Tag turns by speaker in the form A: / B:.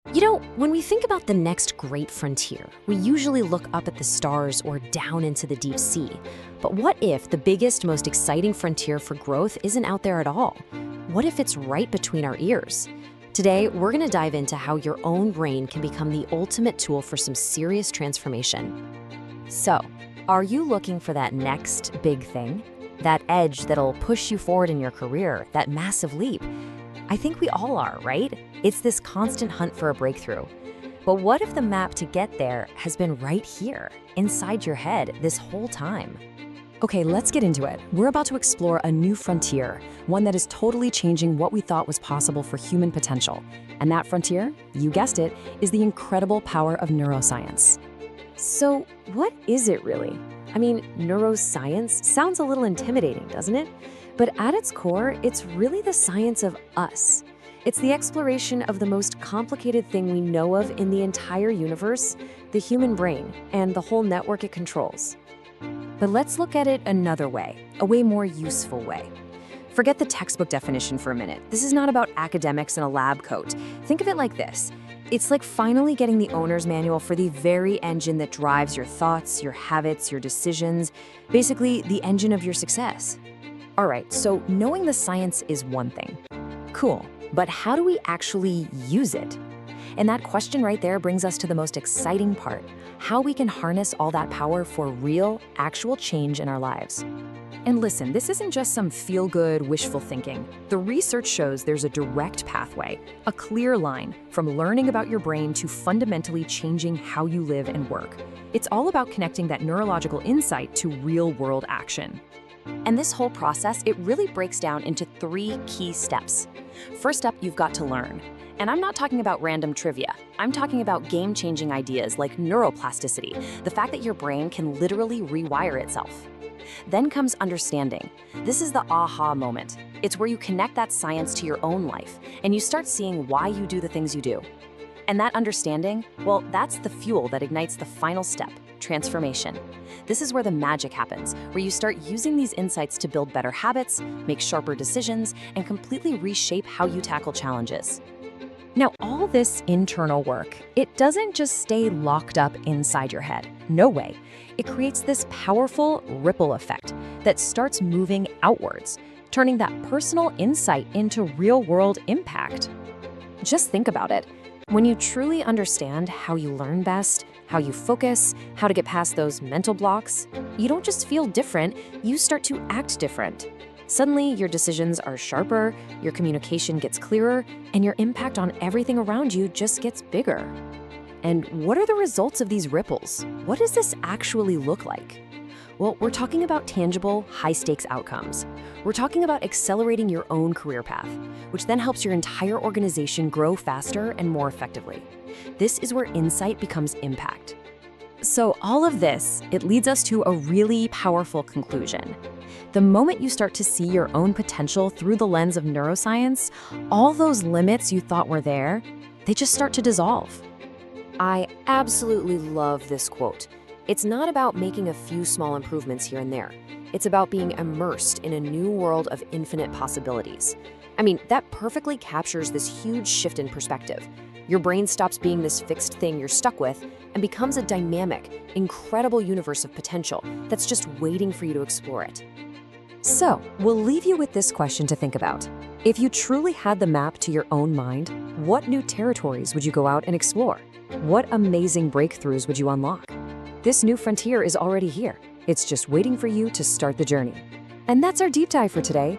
A: When we think about the next great frontier, we usually look up at the stars or down into the deep sea. But what if the biggest, most exciting frontier for growth isn't out there at all? What if it's right between our ears? Today, we're going to dive into how your own brain can become the ultimate tool for some serious transformation. So, are you looking for that next big thing? That edge that'll push you forward in your career, that massive leap? I think we all are, right? It's this constant hunt for a breakthrough. But what if the map to get there has been right here, inside your head, this whole time?
B: Okay, let's get into it. We're about to explore a new frontier, one that is totally changing what we thought was possible for human potential. And that frontier, you guessed it, is the incredible power of neuroscience.
A: So, what is it really? Neuroscience sounds a little intimidating, doesn't it? But at its core, it's really the science of us. It's the exploration of the most complicated thing we know of in the entire universe, the human brain, and the whole network it controls. But let's look at it another way, a way more useful way. Forget the textbook definition for a minute. This is not about academics in a lab coat. Think of it like this. It's like finally getting the owner's manual for the very engine that drives your thoughts, your habits, your decisions, basically the engine of your success. All right, so knowing the science is one thing. Cool, but how do we actually use it? And that question right there brings us to the most exciting part, how we can harness all that power for real, actual change in our lives.
B: And listen, this isn't just some feel-good, wishful thinking. The research shows there's a direct pathway, a clear line from learning about your brain to fundamentally changing how you live and work. It's all about connecting that neurological insight to real-world action.
A: And this whole process, it really breaks down into 3 key steps. First up, you've got to learn. And I'm not talking about random trivia. I'm talking about game-changing ideas like neuroplasticity, the fact that your brain can literally rewire itself. Then comes understanding. This is the aha moment. It's where you connect that science to your own life, and you start seeing why you do the things you do. And that understanding, well, that's the fuel that ignites the final step, transformation. This is where the magic happens, where you start using these insights to build better habits, make sharper decisions, and completely reshape how you tackle challenges.
B: Now, all this internal work, it doesn't just stay locked up inside your head. No way. It creates this powerful ripple effect that starts moving outwards, turning that personal insight into real-world impact.
A: Just think about it. When you truly understand how you learn best, how you focus, how to get past those mental blocks, you don't just feel different, you start to act different. Suddenly, your decisions are sharper, your communication gets clearer, and your impact on everything around you just gets bigger. And what are the results of these ripples? What does this actually look like? Well, we're talking about tangible, high-stakes outcomes. We're talking about accelerating your own career path, which then helps your entire organization grow faster and more effectively. This is where insight becomes impact. So all of this, it leads us to a really powerful conclusion. The moment you start to see your own potential through the lens of neuroscience, all those limits you thought were there, they just start to dissolve. I absolutely love this quote. It's not about making a few small improvements here and there. It's about being immersed in a new world of infinite possibilities. That perfectly captures this huge shift in perspective. Your brain stops being this fixed thing you're stuck with and becomes a dynamic, incredible universe of potential that's just waiting for you to explore it. So, we'll leave you with this question to think about. If you truly had the map to your own mind, what new territories would you go out and explore? What amazing breakthroughs would you unlock? This new frontier is already here. It's just waiting for you to start the journey. And that's our deep dive for today.